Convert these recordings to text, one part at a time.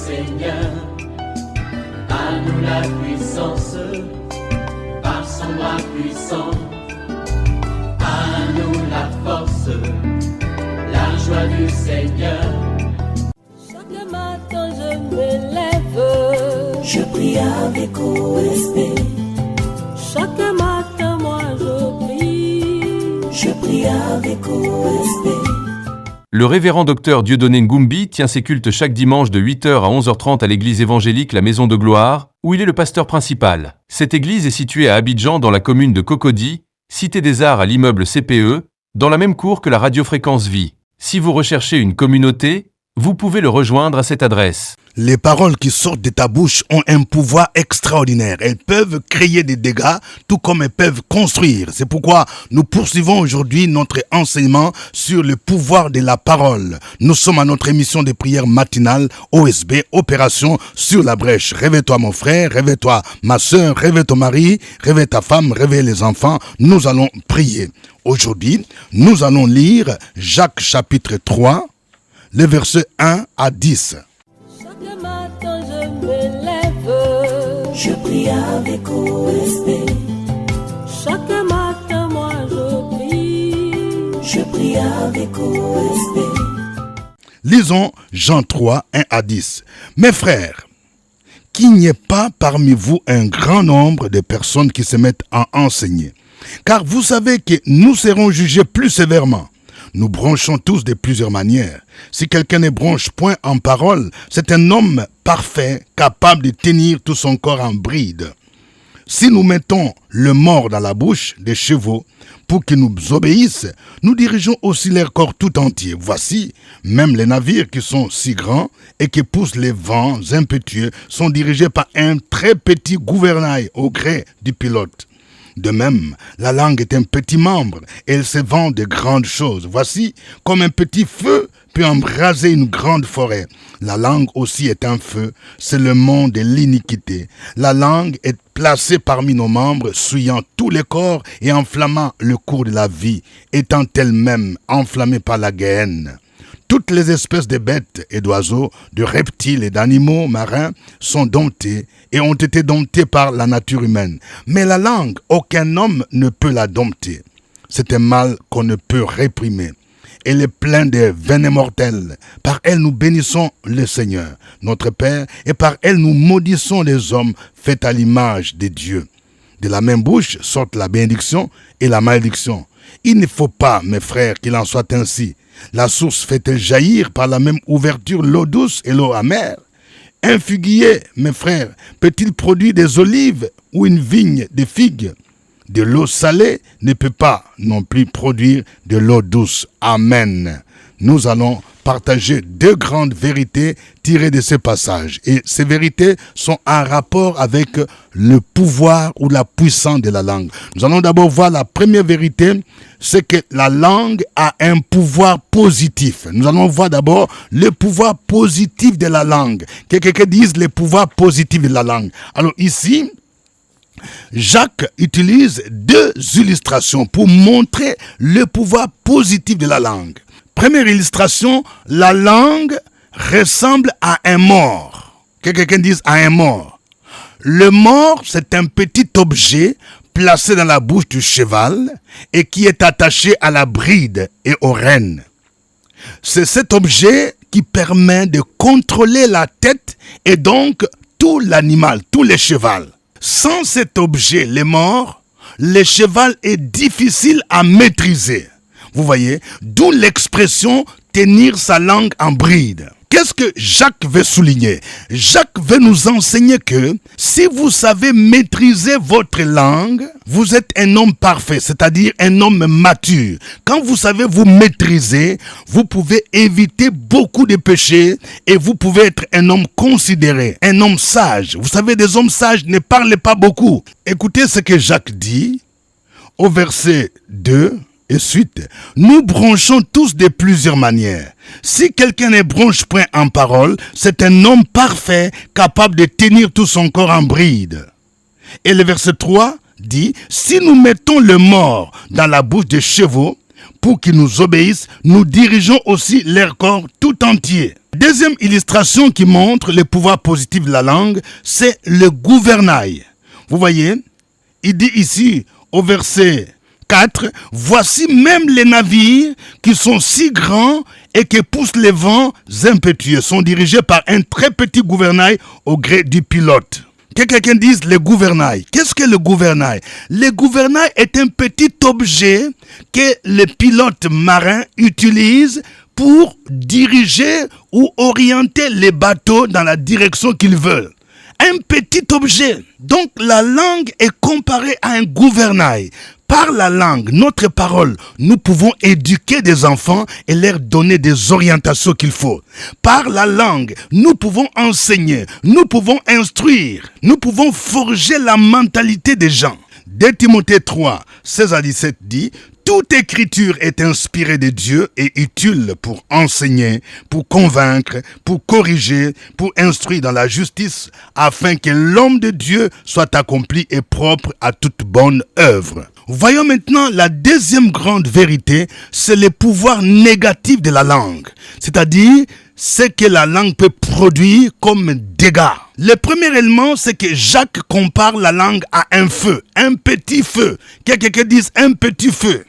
Seigneur. À nous la puissance, par son bras puissant. À nous la force, la joie du Seigneur. Chaque matin je me lève, je prie avec respect. Chaque matin moi je prie avec respect. Le révérend docteur Dieudonné Ngumbi tient ses cultes chaque dimanche de 8h à 11h30 à l'église évangélique La Maison de Gloire, où il est le pasteur principal. Cette église est située à Abidjan dans la commune de Cocody, cité des Arts à l'immeuble CPE, dans la même cour que la radiofréquence Vie. Si vous recherchez une communauté, vous pouvez le rejoindre à cette adresse. Les paroles qui sortent de ta bouche ont un pouvoir extraordinaire. Elles peuvent créer des dégâts, tout comme elles peuvent construire. C'est pourquoi nous poursuivons aujourd'hui notre enseignement sur le pouvoir de la parole. Nous sommes à notre émission de prière matinale OSB, Opération sur la brèche. Réveille-toi mon frère, réveille-toi ma soeur, réveille ton mari, réveille ta femme, réveille les enfants. Nous allons prier. Aujourd'hui, nous allons lire Jacques chapitre 3, les versets 1 à 10. Chaque matin je me lève, je prie avec respect. Chaque matin moi je prie avec respect. Lisons Jean 3, 1 à 10. Mes frères, qu'il n'y ait pas parmi vous un grand nombre de personnes qui se mettent à enseigner. Car vous savez que nous serons jugés plus sévèrement. Nous bronchons tous de plusieurs manières. Si quelqu'un ne bronche point en parole, c'est un homme parfait, capable de tenir tout son corps en bride. Si nous mettons le mort dans la bouche des chevaux pour qu'ils nous obéissent, nous dirigeons aussi leur corps tout entier. Voici, même les navires qui sont si grands et qui poussent les vents impétueux sont dirigés par un très petit gouvernail au gré du pilote. De même, la langue est un petit membre et elle se vend de grandes choses. Voici, comme un petit feu peut embraser une grande forêt. La langue aussi est un feu, c'est le monde de l'iniquité. La langue est placée parmi nos membres, souillant tous les corps et enflammant le cours de la vie, étant elle-même enflammée par la guéhenne. Toutes les espèces de bêtes et d'oiseaux, de reptiles et d'animaux marins sont domptés et ont été domptés par la nature humaine. Mais la langue, aucun homme ne peut la dompter. C'est un mal qu'on ne peut réprimer. Elle est pleine de venin mortel. Par elle nous bénissons le Seigneur, notre Père, et par elle nous maudissons les hommes faits à l'image de Dieu. De la même bouche sortent la bénédiction et la malédiction. Il ne faut pas, mes frères, qu'il en soit ainsi. La source fait-elle jaillir par la même ouverture l'eau douce et l'eau amère? Un figuier, mes frères, peut-il produire des olives ou une vigne des figues? De l'eau salée ne peut pas non plus produire de l'eau douce. Amen. Nous allons partager deux grandes vérités tirées de ces passages. Et ces vérités sont en rapport avec le pouvoir ou la puissance de la langue. Nous allons d'abord voir la première vérité, c'est que la langue a un pouvoir positif. Nous allons voir d'abord le pouvoir positif de la langue. Que quelqu'un dise le pouvoir positif de la langue. Alors ici, Jacques utilise deux illustrations pour montrer le pouvoir positif de la langue. Première illustration, la langue ressemble à un mort. Que quelqu'un dise à un mort. Le mort, c'est un petit objet placé dans la bouche du cheval et qui est attaché à la bride et aux rênes. C'est cet objet qui permet de contrôler la tête et donc tout l'animal, tout le cheval. Sans cet objet, le mort, le cheval est difficile à maîtriser. Vous voyez, d'où l'expression tenir sa langue en bride. Qu'est-ce que Jacques veut souligner? Jacques veut nous enseigner que si vous savez maîtriser votre langue, vous êtes un homme parfait, c'est-à-dire un homme mature. Quand vous savez vous maîtriser, vous pouvez éviter beaucoup de péchés et vous pouvez être un homme considéré, un homme sage. Vous savez, des hommes sages ne parlent pas beaucoup. Écoutez ce que Jacques dit au verset 2. Et suite, nous bronchons tous de plusieurs manières. Si quelqu'un ne bronche point en parole, c'est un homme parfait, capable de tenir tout son corps en bride. Et le verset 3 dit, si nous mettons le mort dans la bouche des chevaux, pour qu'ils nous obéissent, nous dirigeons aussi leur corps tout entier. Deuxième illustration qui montre le pouvoir positif de la langue, c'est le gouvernail. Vous voyez, il dit ici au verset 4, « Voici même les navires qui sont si grands et qui poussent les vents impétueux, sont dirigés par un très petit gouvernail au gré du pilote. » Que quelqu'un dise le gouvernail. Qu'est-ce que le gouvernail? Le gouvernail est un petit objet que les pilotes marins utilisent pour diriger ou orienter les bateaux dans la direction qu'ils veulent. Un petit objet. Donc la langue est comparée à un gouvernail. Par la langue, notre parole, nous pouvons éduquer des enfants et leur donner des orientations qu'il faut. Par la langue, nous pouvons enseigner, nous pouvons instruire, nous pouvons forger la mentalité des gens. 2 Timothée 3, 16 à 17 dit « Toute écriture est inspirée de Dieu et utile pour enseigner, pour convaincre, pour corriger, pour instruire dans la justice, afin que l'homme de Dieu soit accompli et propre à toute bonne œuvre. » Voyons maintenant la deuxième grande vérité, c'est le pouvoir négatif de la langue, c'est-à-dire ce que la langue peut produire comme dégâts. Le premier élément, c'est que Jacques compare la langue à un feu, un petit feu. Quelqu'un dise un petit feu.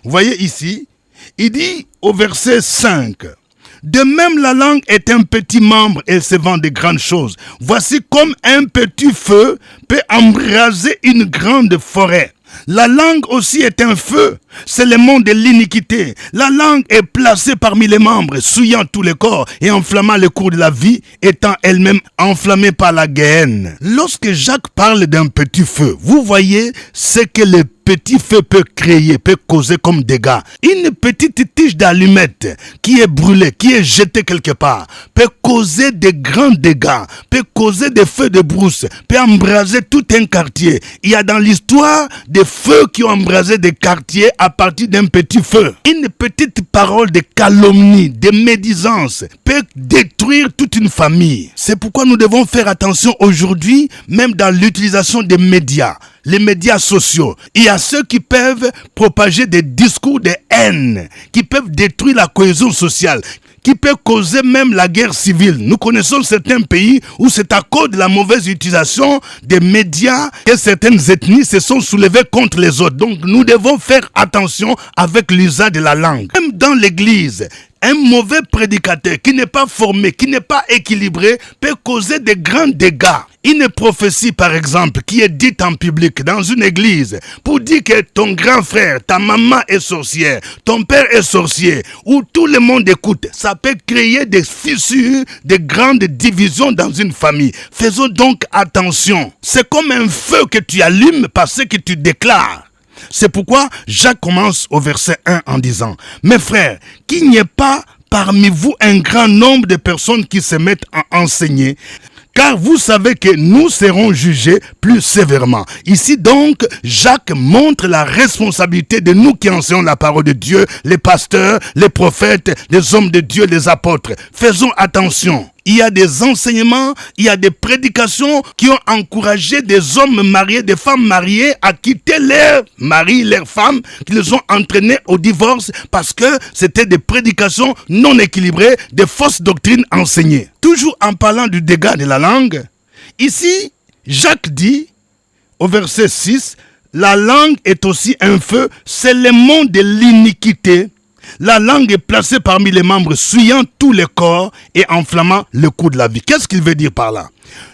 Vous voyez ici, il dit au verset 5, « De même la langue est un petit membre et se vend de grandes choses. Voici comme un petit feu peut embraser une grande forêt. » La langue aussi est un feu, c'est le monde de l'iniquité. La langue est placée parmi les membres, souillant tout le corps et enflammant le cours de la vie, étant elle-même enflammée par la guéhenne. Lorsque Jacques parle d'un petit feu, vous voyez ce que le petit feu peut créer, peut causer comme dégâts. Une petite tige d'allumette qui est brûlée, qui est jetée quelque part, peut causer de grands dégâts, peut causer des feux de brousse, peut embraser tout un quartier. Il y a dans l'histoire des feux qui ont embrasé des quartiers à partir d'un petit feu. Une petite parole de calomnie, de médisance peut détruire toute une famille. C'est pourquoi nous devons faire attention aujourd'hui, même dans l'utilisation des médias. Les médias sociaux, il y a ceux qui peuvent propager des discours de haine, qui peuvent détruire la cohésion sociale, qui peuvent causer même la guerre civile. Nous connaissons certains pays où c'est à cause de la mauvaise utilisation des médias que certaines ethnies se sont soulevées contre les autres. Donc nous devons faire attention avec l'usage de la langue. Même dans l'église, un mauvais prédicateur qui n'est pas formé, qui n'est pas équilibré, peut causer de grands dégâts. Une prophétie, par exemple, qui est dite en public dans une église pour dire que ton grand frère, ta maman est sorcière, ton père est sorcier, où tout le monde écoute, ça peut créer des fissures, des grandes divisions dans une famille. Faisons donc attention. C'est comme un feu que tu allumes parce que tu déclares. C'est pourquoi Jacques commence au verset 1 en disant « Mes frères, qu'il n'y ait pas parmi vous un grand nombre de personnes qui se mettent à enseigner, car vous savez que nous serons jugés plus sévèrement. » Ici donc, Jacques montre la responsabilité de nous qui enseignons la parole de Dieu, les pasteurs, les prophètes, les hommes de Dieu, les apôtres. Faisons attention. Il y a des enseignements, il y a des prédications qui ont encouragé des hommes mariés, des femmes mariées à quitter leur mari, leur femme, qui les ont entraînés au divorce parce que c'était des prédications non équilibrées, des fausses doctrines enseignées. Toujours en parlant du dégât de la langue, ici, Jacques dit, au verset 6, « La langue est aussi un feu, c'est le monde de l'iniquité. La langue est placée parmi les membres, souillant tout le corps et enflammant le cours de la vie. » Qu'est-ce qu'il veut dire par là?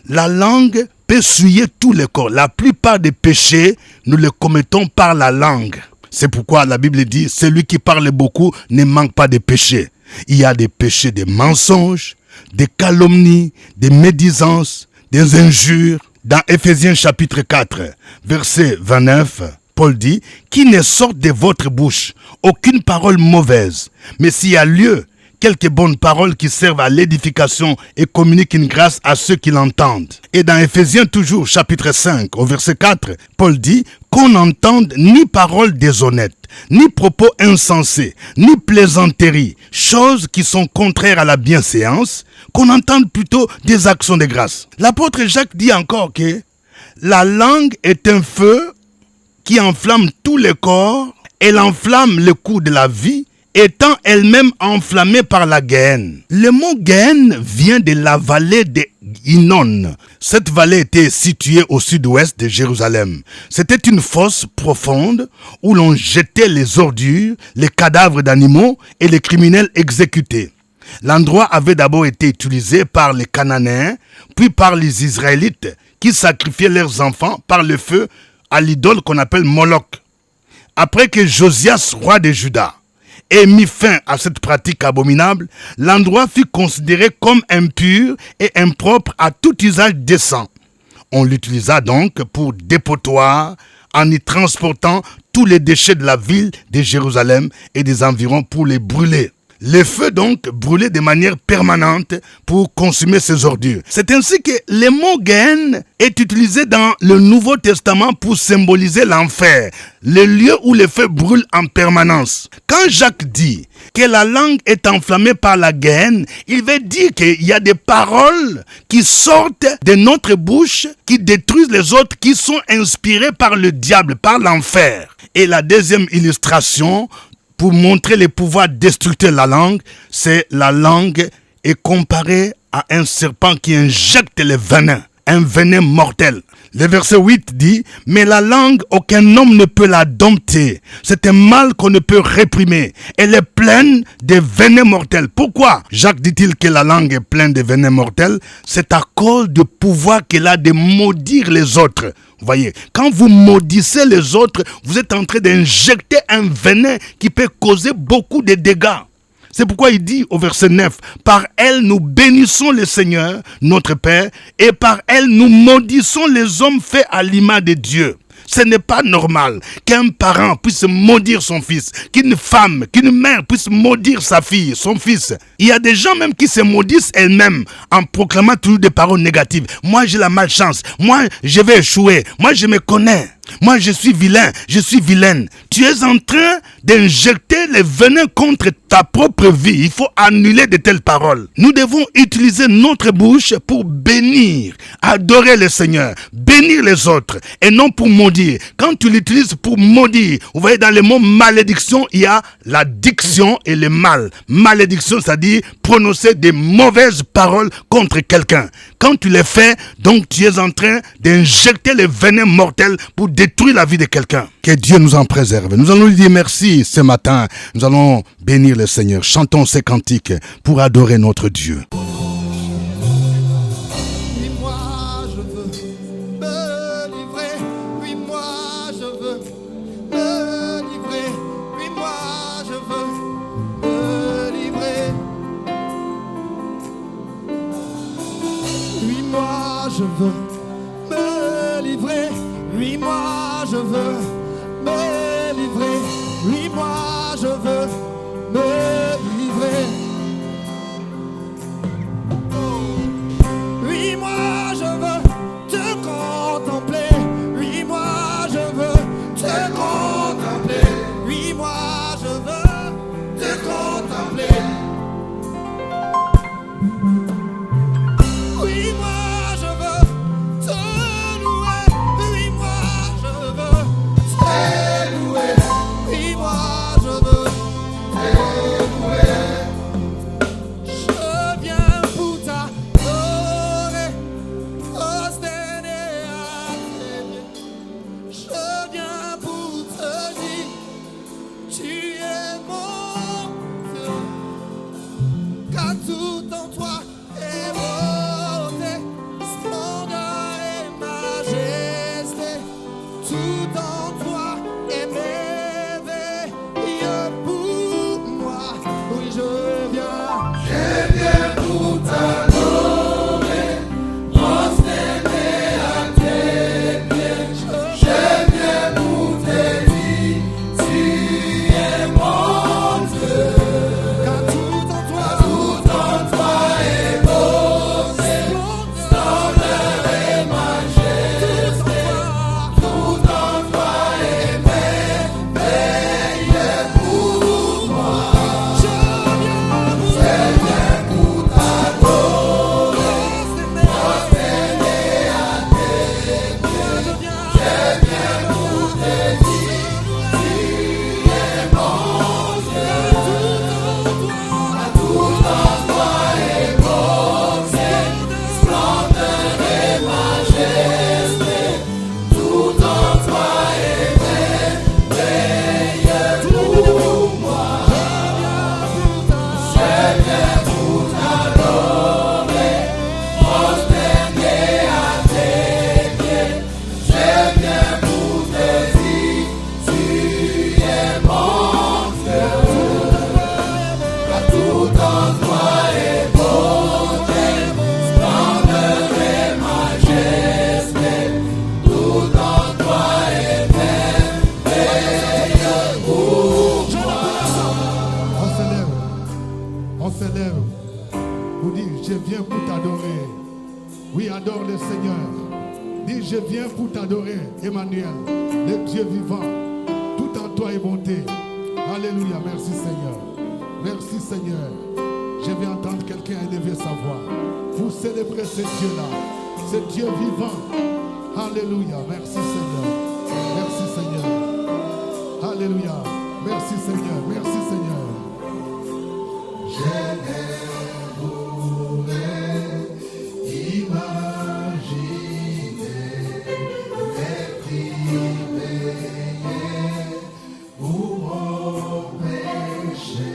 La langue peut souiller tout le corps. La plupart des péchés, nous les commettons par la langue. C'est pourquoi la Bible dit, celui qui parle beaucoup ne manque pas de péchés. Il y a des péchés de mensonges, des calomnies, des médisances, des injures. Dans Éphésiens chapitre 4, verset 29, Paul dit, « Qu'il ne sorte de votre bouche aucune parole mauvaise, mais s'il y a lieu, quelques bonnes paroles qui servent à l'édification et communiquent une grâce à ceux qui l'entendent. » Et dans Éphésiens toujours, chapitre 5, au verset 4, Paul dit, « Qu'on n'entende ni paroles déshonnêtes, ni propos insensés, ni plaisanteries, choses qui sont contraires à la bienséance, qu'on entende plutôt des actions de grâce. » L'apôtre Jacques dit encore que la langue est un feu qui enflamme tout le corps Elle enflamme le cours de la vie, étant elle-même enflammée par la Guéhenne. Le mot Guéhenne vient de la vallée de Hinnom. Cette vallée était située au sud-ouest de Jérusalem. C'était une fosse profonde où l'on jetait les ordures, les cadavres d'animaux et les criminels exécutés. L'endroit avait d'abord été utilisé par les Cananéens, puis par les Israélites qui sacrifiaient leurs enfants par le feu à l'idole qu'on appelle Moloch. Après que Josias, roi de Juda, ait mis fin à cette pratique abominable, l'endroit fut considéré comme impur et impropre à tout usage décent. On l'utilisa donc pour dépotoir en y transportant tous les déchets de la ville de Jérusalem et des environs pour les brûler. Le feu donc brûlait de manière permanente pour consumer ces ordures. C'est ainsi que le mot Guéhenne est utilisé dans le Nouveau Testament pour symboliser l'enfer, le lieu où le feu brûle en permanence. Quand Jacques dit que la langue est enflammée par la Guéhenne, il veut dire qu'il y a des paroles qui sortent de notre bouche, qui détruisent les autres, qui sont inspirées par le diable, par l'enfer. Et la deuxième illustration, pour montrer le pouvoir destructeur de la langue, c'est la langue est comparée à un serpent qui injecte le venin, un venin mortel. Le verset 8 dit, « Mais la langue, aucun homme ne peut la dompter. C'est un mal qu'on ne peut réprimer. Elle est pleine de venin mortel. » Pourquoi Jacques dit-il que la langue est pleine de venin mortel? C'est à cause du pouvoir qu'elle a de maudire les autres. Vous voyez, quand vous maudissez les autres, vous êtes en train d'injecter un venin qui peut causer beaucoup de dégâts. C'est pourquoi il dit au verset 9, « Par elle nous bénissons le Seigneur, notre Père, et par elle nous maudissons les hommes faits à l'image de Dieu. » Ce n'est pas normal qu'un parent puisse maudire son fils, qu'une femme, qu'une mère puisse maudire sa fille, son fils. Il y a des gens même qui se maudissent elles-mêmes en proclamant toujours des paroles négatives. Moi, j'ai la malchance. Moi, je vais échouer. Moi, je me connais. Moi, je suis vilain, je suis vilaine. Tu es en train d'injecter le venin contre ta propre vie. Il faut annuler de telles paroles. Nous devons utiliser notre bouche pour bénir, adorer le Seigneur, bénir les autres et non pour maudire. Quand tu l'utilises pour maudire, vous voyez dans le mot malédiction, il y a la diction et le mal. Malédiction, c'est-à-dire prononcer des mauvaises paroles contre quelqu'un. Quand tu les fais, donc tu es en train d'injecter le venin mortel pour détruire la vie de quelqu'un. Que Dieu nous en préserve. Nous allons lui dire merci ce matin. Nous allons bénir le Seigneur. Chantons ces cantiques pour adorer notre Dieu. Je veux me livrer, oui moi je veux me livrer, oui moi je veux me livrer. Oui moi je veux te contempler, oui moi je veux te contempler, oui moi je veux te contempler. Oui moi Tout en toi ses lèvres pour dire, je viens pour t'adorer. Oui, adore le Seigneur. Dis, je viens pour t'adorer, Emmanuel, le Dieu vivant. Tout en toi est bonté. Alléluia, merci Seigneur. Merci Seigneur. Je vais entendre quelqu'un élever sa voix pour célébrer ce Dieu-là, ce Dieu vivant. Alléluia, merci Seigneur. Merci Seigneur. Alléluia, merci Seigneur. Merci Seigneur. Je pourrais imaginer les prières pour mon péché.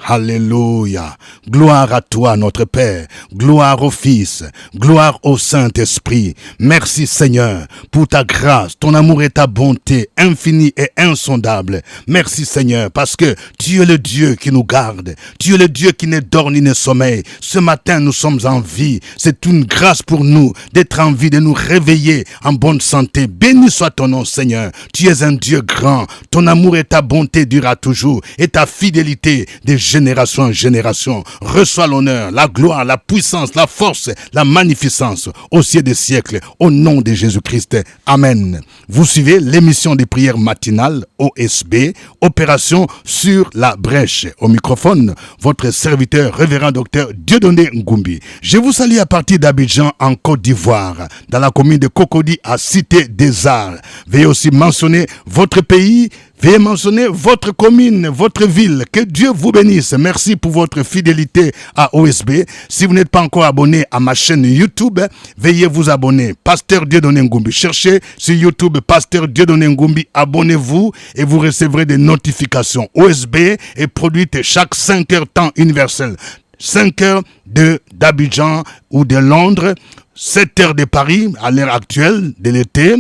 Alléluia. Gloire à toi, notre Père. Gloire au Fils. Gloire au Saint-Esprit. Merci, Seigneur, pour ta grâce, ton amour et ta bonté infinie et insondable. Merci, Seigneur, parce que tu es le Dieu qui nous garde. Tu es le Dieu qui ne dort ni ne sommeille. Ce matin, nous sommes en vie. C'est une grâce pour nous d'être en vie, de nous réveiller en bonne santé. Béni soit ton nom, Seigneur. Tu es un Dieu grand. Ton amour et ta bonté durera toujours. Et ta fidélité de génération en génération. Reçois l'honneur, la gloire, la puissance, la force, la magnificence au ciel des siècles, au nom de Jésus-Christ. Amen. Vous suivez l'émission des prières matinales OSB, Opération sur la brèche. Au microphone, votre serviteur, révérend docteur Dieudonné Ngumbi. Je vous salue à partir d'Abidjan en Côte d'Ivoire, dans la commune de Cocody à Cité des Arts. Veuillez aussi mentionner votre pays. Veuillez mentionner votre commune, votre ville. Que Dieu vous bénisse. Merci pour votre fidélité à OSB. Si vous n'êtes pas encore abonné à ma chaîne YouTube, veuillez vous abonner. Pasteur Dieudonné Ngumbi. Cherchez sur YouTube Pasteur Dieudonné Ngumbi. Abonnez-vous et vous recevrez des notifications. OSB est produite chaque 5 heures temps universel. 5 heures d'Abidjan ou de Londres, 7 heures de Paris à l'heure actuelle de l'été,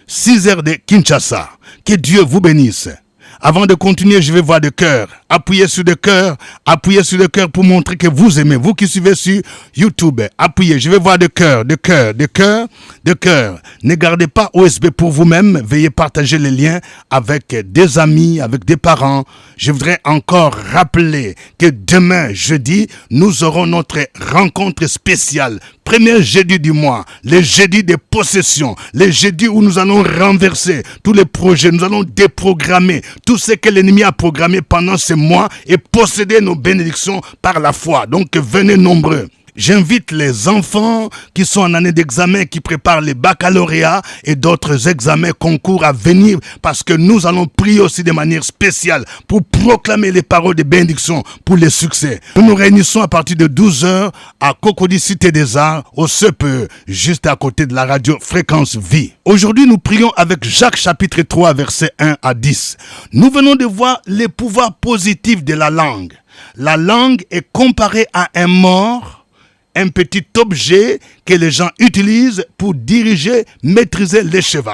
6 heures de Kinshasa. Que Dieu vous bénisse. Avant de continuer, je vais voir de cœur. Appuyez sur le cœur pour montrer que vous aimez. Vous qui suivez sur YouTube, appuyez. Je vais voir de cœur. Ne gardez pas OSB pour vous-même. Veuillez partager les liens avec des amis, avec des parents. Je voudrais encore rappeler que demain, jeudi, nous aurons notre rencontre spéciale. Premier jeudi du mois, le jeudi des possessions, le jeudi où nous allons renverser tous les projets, nous allons déprogrammer tout ce que l'ennemi a programmé pendant ce mois et posséder nos bénédictions par la foi. Donc venez nombreux. J'invite les enfants qui sont en année d'examen, qui préparent les baccalauréats et d'autres examens, concours à venir, parce que nous allons prier aussi de manière spéciale pour proclamer les paroles de bénédiction pour les succès. Nous nous réunissons à partir de 12h à Cocody Cité des Arts, au CPE, juste à côté de la radio Fréquence Vie. Aujourd'hui, nous prions avec Jacques chapitre 3, versets 1 à 10. Nous venons de voir les pouvoirs positifs de la langue. La langue est comparée à un mort, un petit objet que les gens utilisent pour diriger, maîtriser les chevaux.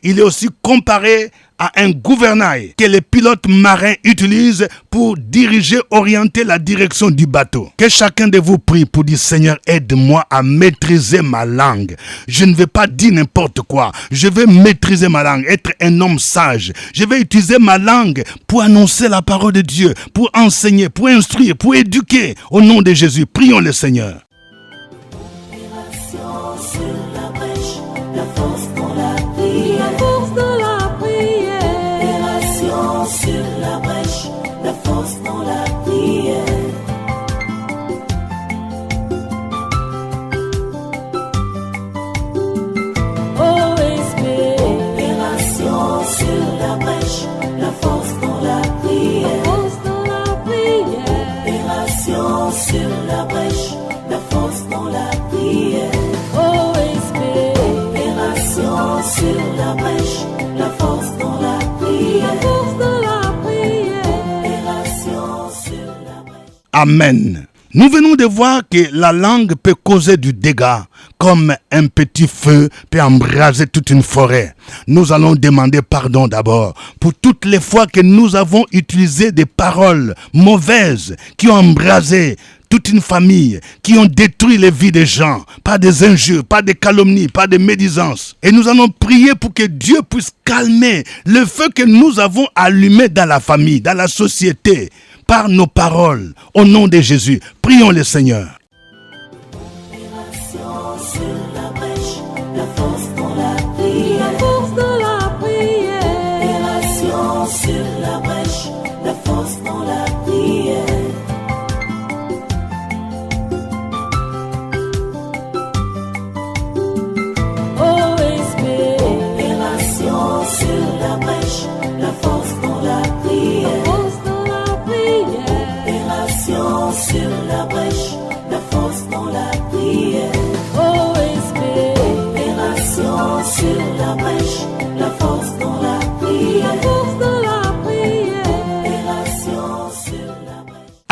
Il est aussi comparé à un gouvernail que les pilotes marins utilisent pour diriger, orienter la direction du bateau. Que chacun de vous prie pour dire: Seigneur, aide-moi à maîtriser ma langue. Je ne vais pas dire n'importe quoi. Je vais maîtriser ma langue, être un homme sage. Je vais utiliser ma langue pour annoncer la parole de Dieu, pour enseigner, pour instruire, pour éduquer. Au nom de Jésus, prions le Seigneur. Amen. Nous venons de voir que la langue peut causer du dégât, comme un petit feu peut embraser toute une forêt. Nous allons demander pardon d'abord pour toutes les fois que nous avons utilisé des paroles mauvaises qui ont embrasé toute une famille, qui ont détruit les vies des gens, pas des injures, pas des calomnies, pas des médisances. Et nous allons prier pour que Dieu puisse calmer le feu que nous avons allumé dans la famille, dans la société, par nos paroles. Au nom de Jésus, prions le Seigneur.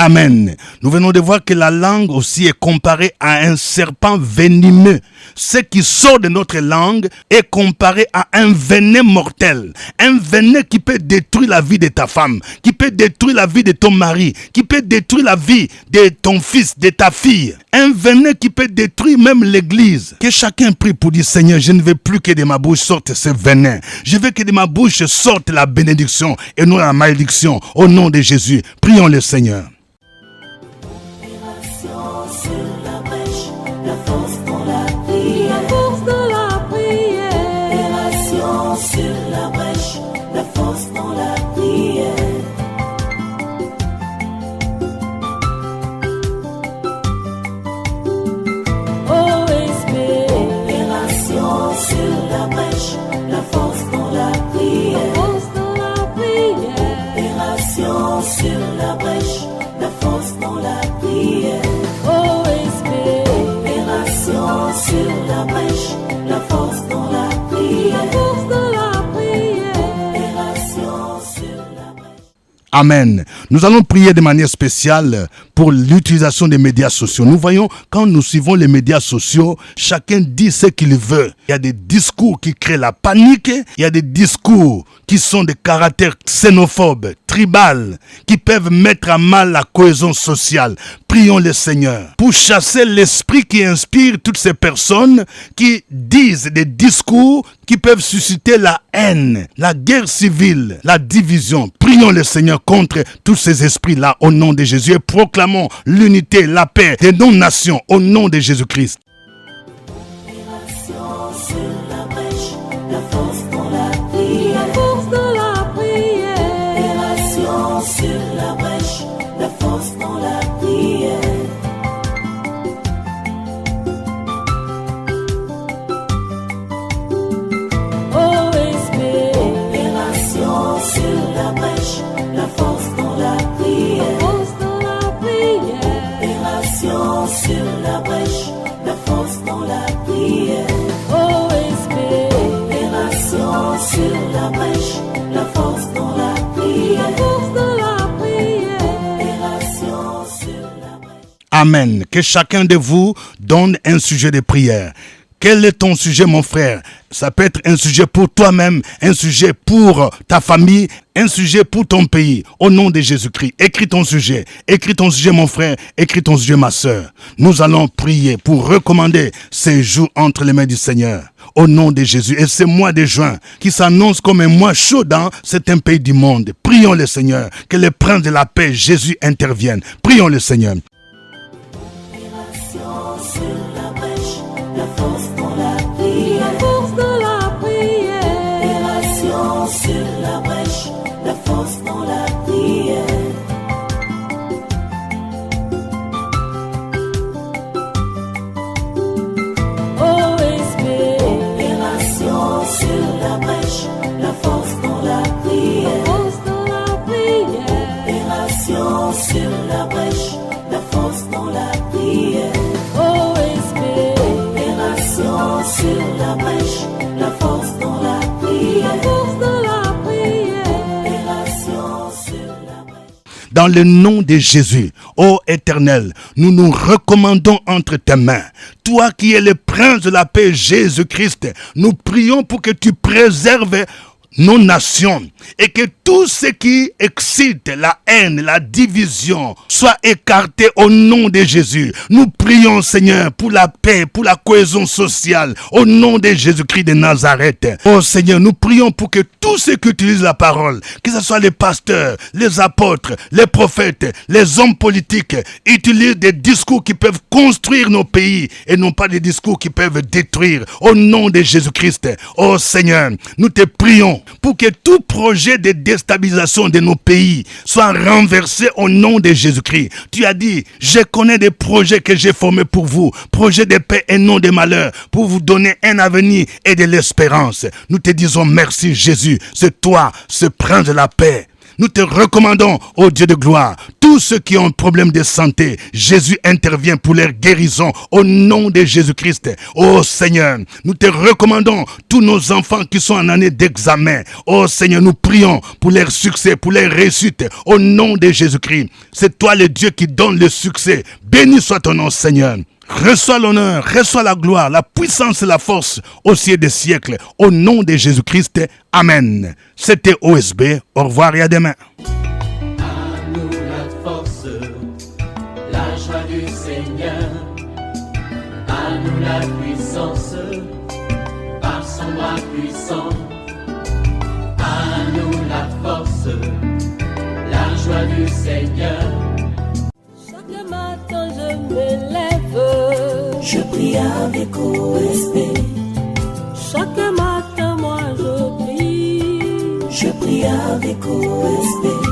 Amen. Nous venons de voir que la langue aussi est comparée à un serpent venimeux. Ce qui sort de notre langue est comparé à un venin mortel. Un venin qui peut détruire la vie de ta femme, qui peut détruire la vie de ton mari, qui peut détruire la vie de ton fils, de ta fille. Un venin qui peut détruire même l'église. Que chacun prie pour dire: Seigneur, je ne veux plus que de ma bouche sorte ce venin. Je veux que de ma bouche sorte la bénédiction et non la malédiction. Au nom de Jésus, prions le Seigneur. Amen. Nous allons prier de manière spéciale pour l'utilisation des médias sociaux. Nous voyons, quand nous suivons les médias sociaux, chacun dit ce qu'il veut. Il y a des discours qui créent la panique. Il y a des discours qui sont de caractère xénophobe, tribal, qui peuvent mettre à mal la cohésion sociale. Prions le Seigneur pour chasser l'esprit qui inspire toutes ces personnes qui disent des discours qui peuvent susciter la haine, la guerre civile, la division. Prions le Seigneur contre tous ces esprits-là au nom de Jésus et proclamons l'unité, la paix des non-nations au nom de Jésus-Christ. Amen. Que chacun de vous donne un sujet de prière. Quel est ton sujet, mon frère? Ça peut être un sujet pour toi-même, un sujet pour ta famille, un sujet pour ton pays. Au nom de Jésus-Christ, écris ton sujet, mon frère, écris ton sujet, ma sœur. Nous allons prier pour recommander ces jours entre les mains du Seigneur. Au nom de Jésus, et ce mois de juin qui s'annonce comme un mois chaud dans certains pays du monde. Prions le Seigneur, que le prince de la paix, Jésus, intervienne. Prions le Seigneur. La force dans la prière. La force dans la prière. Opération sur la brèche. La force dans la prière. OSB. Opération sur la brèche. La force dans la prière. La force dans la prière. Opération sur la brèche. La force dans la prière. Sur la brèche, la force dans la prière. La force dans la prière. Opération sur la brèche. Dans le nom de Jésus, ô Éternel, nous nous recommandons entre tes mains. Toi qui es le prince de la paix, Jésus-Christ, nous prions pour que tu préserves nos nations et que tout ce qui excite la haine, la division soit écarté au nom de Jésus. Nous prions, Seigneur, pour la paix, pour la cohésion sociale au nom de Jésus-Christ de Nazareth. Oh Seigneur, nous prions pour que tous ceux qui utilisent la parole, que ce soit les pasteurs, les apôtres, les prophètes, les hommes politiques, utilisent des discours qui peuvent construire nos pays et non pas des discours qui peuvent détruire au nom de Jésus-Christ. Oh Seigneur, nous te prions pour que tout projet de déstabilisation de nos pays soit renversé au nom de Jésus-Christ. Tu as dit, je connais des projets que j'ai formés pour vous, projets de paix et non de malheur, pour vous donner un avenir et de l'espérance. Nous te disons merci Jésus, c'est toi, ce prince de la paix. Nous te recommandons, ô Dieu de gloire, tous ceux qui ont un problème de santé, Jésus intervient pour leur guérison au nom de Jésus-Christ. Ô Seigneur, nous te recommandons tous nos enfants qui sont en année d'examen. Ô Seigneur, nous prions pour leur succès, pour leur réussite au nom de Jésus-Christ. C'est toi le Dieu qui donne le succès. Béni soit ton nom, Seigneur. Reçois l'honneur, reçois la gloire, la puissance et la force au siècle des siècles. Au nom de Jésus-Christ. Amen. C'était OSB. Au revoir et à demain. À nous la force, la joie du Seigneur. À nous la puissance, par son bras puissant. À nous la force, la joie du Seigneur. Chaque matin je me lève, je prie avec OSB. Chaque matin moi je prie avec OSB.